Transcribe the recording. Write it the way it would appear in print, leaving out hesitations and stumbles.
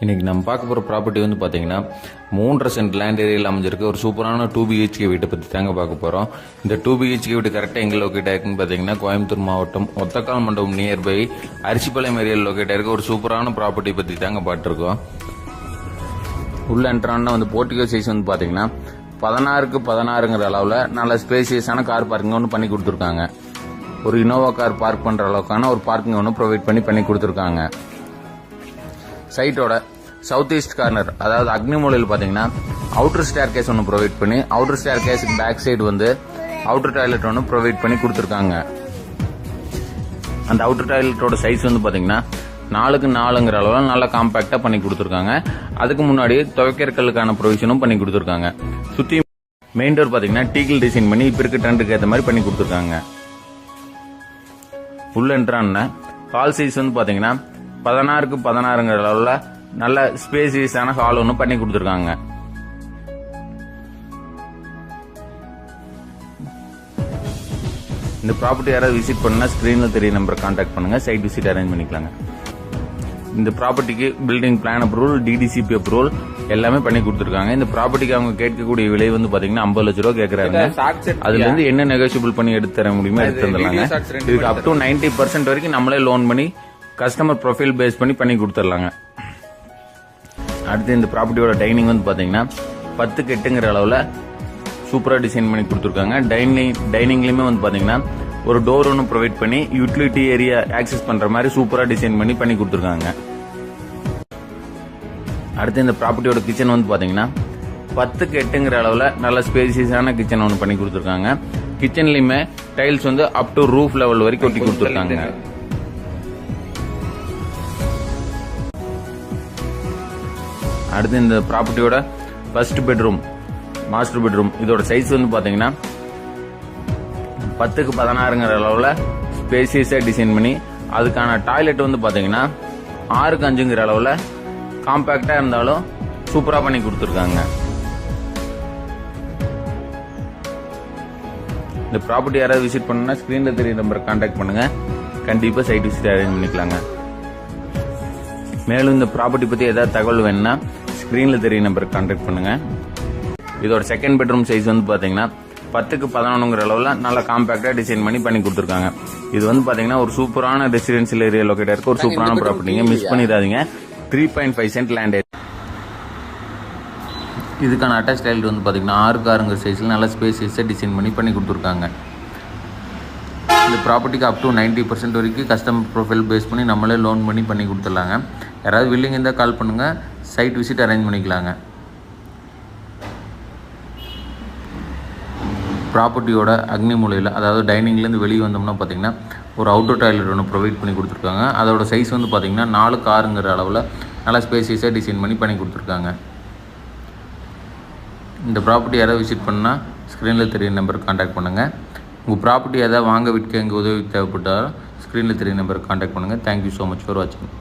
இன்றைக்கி நம்ம பார்க்க போகிற ப்ராப்பர்ட்டி வந்து பார்த்திங்கன்னா 3.5 சென்ட் லேண்ட் ஏரியாவில் அமைஞ்சிருக்க ஒரு சூப்பரான 2 BHK வீட்டை பற்றி தாங்க பார்க்க போகிறோம். இந்த 2 BHK வீட்டு கரெக்டாக எங்கே லொக்கேட் ஆயிருக்குன்னு பார்த்தீங்கன்னா கோயம்புத்தூர் மாவட்டம் ஒத்தக்கால் மண்டபம் நியர்பை அரிசிப்பாளையம் ஏரியாவில் லொக்கேட் ஆயிருக்க ஒரு சூப்பரான ப்ராப்பர்ட்டி பற்றி தாங்க பார்த்துருக்கோம். உள்ள என்ட்ரான்னா வந்து போர்ட்டிகோ சைஸ் வந்து பார்த்தீங்கன்னா 16க்கு 16ங்கிற அளவில் நல்ல ஸ்பேசியஸான கார் பார்க்கிங் ஒன்று பண்ணி கொடுத்துருக்காங்க. ஒரு இனோவா கார் பார்க் பண்ணுற அளவுக்கான ஒரு பார்க்கிங் ஒன்று ப்ரொவைட் பண்ணி கொடுத்துருக்காங்க. சைட்டோட சவுத் ஈஸ்ட் கார்னர் அதாவது அக்னி மூலையில் பார்த்தீங்கன்னா அவுட்டர் ஸ்டேர் கேஸ் ஒன்று ப்ரொவைட் பண்ணி அவுட்டர் ஸ்டேர் கேஸுக்கு பேக் சைடு வந்து அவுட்டர் டாய்லெட் ஒன்று ப்ரொவைட் பண்ணி கொடுத்துருக்காங்க. அந்த அவுட்டர் டாய்லெட்டோட சைஸ் வந்து பார்த்தீங்கன்னா 4க்கு 4ங்கிற அளவில் நல்லா காம்பேக்டாக பண்ணி கொடுத்துருக்காங்க. அதுக்கு முன்னாடி துவைக்கிறக்கலுக்கான ப்ரொவிஷனும் பண்ணி கொடுத்துருக்காங்க. சுற்றி மெயின் டோர் பார்த்தீங்கன்னா டீக்கில் டிசைன் பண்ணி இப்போ இருக்க ட்ரெண்டுக்கு ஏற்ற மாதிரி பண்ணி கொடுத்துருக்காங்க. உள்ள என்ட்ரான ஹால் சைஸ் வந்து பார்த்தீங்கன்னா 16க்கு 16ங்கிற அளவில் நல்ல ஸ்பேசியஸான ஹால் ஒன்று பண்ணி கொடுத்துருக்காங்க. இந்த ப்ராப்பர்ட்டி யாராவது விசிட் பண்ணா ஸ்கிரீன்ல தெரிய நம்பர் கான்டாக்ட் பண்ணுங்க, சைட் விசிட் அரேஞ்ச் பண்ணிக்கலாங்க. இந்த ப்ராப்பர்ட்டிக்கு building plan approval, DDCP approval எல்லாமே பண்ணி கொடுத்துருக்காங்க. இந்த ப்ராப்பர்ட்டிக்கு அவங்க கேட்கக்கூடிய விலை வந்து பாத்தீங்கன்னா 50 லட்ச ரூபா கேட்கறாங்க. அதுல இருந்து என்ன நெகோசியபிள் பண்ணி எடுத்து தர முடியுமோ எடுத்து தந்துடலாங்க. இதுக்கு அப் டு 90% வரைக்கும் நம்மளே லோன் பண்ணி கஸ்டமர் ப்ரொஃபைல் பேஸ் பண்ணி கொடுத்துடலாங்க. அடுத்து இந்த ப்ராப்பர்ட்டியோட டைனிங் வந்து பாத்தீங்கன்னா 10க்கு 8ங்கிற அளவில் சூப்பரா டிசைன் பண்ணி கொடுத்துருக்காங்க. டைனிங்லயுமே வந்து பாத்தீங்கன்னா ஒரு டோர் ஒன்று ப்ரொவைட் பண்ணி யூட்டிலிட்டி ஏரியா ஆக்சஸ் பண்ற மாதிரி சூப்பரா டிசைன் பண்ணி கொடுத்துருக்காங்க. அடுத்து இந்த ப்ராப்பர்ட்டியோட கிச்சன் வந்து பாத்தீங்கன்னா 10க்கு 8ங்கிற அளவில் நல்ல ஸ்பேசியஸான கிச்சன் ஒன்று பண்ணி கொடுத்துருக்காங்க. கிச்சன்லயுமே டைல்ஸ் வந்து அப் டு ரூஃப் லெவல் வரைக்கும் ஒட்டி கொடுத்துருக்காங்க. அடுத்து இந்த ப்ராப்பர்ட்டியோட ஃபர்ஸ்ட் பெட்ரூம், மாஸ்டர் பெட்ரூம் இதோட சைஸ் வந்து பாத்தீங்கன்னா 10க்கு 16ங்கிற அளவில் ஸ்பேசியஸா டிசைன் பண்ணி அதுக்கான டாய்லெட் வந்து பாத்தீங்கன்னா 6க்கு 5ங்கிற அளவில் காம்பேக்டா இருந்தாலும் சூப்பரா பண்ணி கொடுத்துருக்காங்க. இந்த ப்ராப்பர்ட்டி யாராவது விசிட் பண்ணா ஸ்கிரீன்ல தெரிய நம்பரை கான்டாக்ட் பண்ணுங்க, கண்டிப்பா சைட் விசிட் அரேஞ்ச் பண்ணிக்கலாங்க. மேலும் இந்த ப்ராப்பர்ட்டி பத்தி ஏதாவது தகவல் வேணும்னா ஸ்கிரீன்ல தெரிய நம்பருக்கு கான்டாக்ட் பண்ணுங்க. இதோட செகண்ட் பெட்ரூம் சைஸ் வந்து பாத்தீங்கன்னா 10க்கு 11ங்கிற அளவில் நல்லா காம்பேக்டா டிசைன் பண்ணி கொடுத்துருக்காங்க. இது வந்து பாத்தீங்கன்னா ஒரு சூப்பரான ரெசிடென்சியல் ஏரியா லொகேட் இருக்க ஒரு சூப்பரான ப்ராப்பர்ட்டிங்க, மிஸ் பண்ணிடாதீங்க. 3.5 சென்ட் லேண்ட். இதுக்கான அட்டாச் டைல் வந்து பாத்தீங்கன்னா 6க்கு 6ங்கிற சைஸ்ல நல்லா ஸ்பேசியஸா டிசைன் பண்ணி கொடுத்துருக்காங்க. இந்த ப்ராப்பர்ட்டிக்கு அப் டு 90% வரைக்கும் கஸ்டமர் ப்ரொஃபைல் பேஸ் பண்ணி நம்மளே லோன் பண்ணி கொடுத்துடலாங்க. யாராவது வில்லிங் இருந்தால் கால் பண்ணுங்க, சைட் விசிட் அரேஞ்ச் பண்ணிக்கலாங்க. ப்ராப்பர்ட்டியோட அக்னி மூலையில் அதாவது டைனிங்லேருந்து வெளியே வந்தோம்னா பார்த்தீங்கன்னா ஒரு அவுட்டர் டாய்லெட் ஒன்று ப்ரொவைட் பண்ணி கொடுத்துருக்காங்க. அதோட சைஸ் வந்து பார்த்தீங்கன்னா 4க்கு 6ங்கிற அளவில் நல்லா ஸ்பேசியஸாக டிசைன் பண்ணி கொடுத்துருக்காங்க. இந்த ப்ராப்பர்ட்டி யாராவது விசிட் பண்ணால் ஸ்க்ரீனில் தெரிய நம்பருக்கு கான்டாக்ட் பண்ணுங்கள். உங்கள் ப்ராப்பர்ட்டி ஏதாவது வாங்க விற்க எங்கள் உதவி தேவைப்பட்டால் ஸ்க்ரீனில் தெரிய நம்பருக்கு கான்டாக்ட் பண்ணுங்கள். தேங்க்யூ ஸோ மச் ஃபார் வாட்சிங்.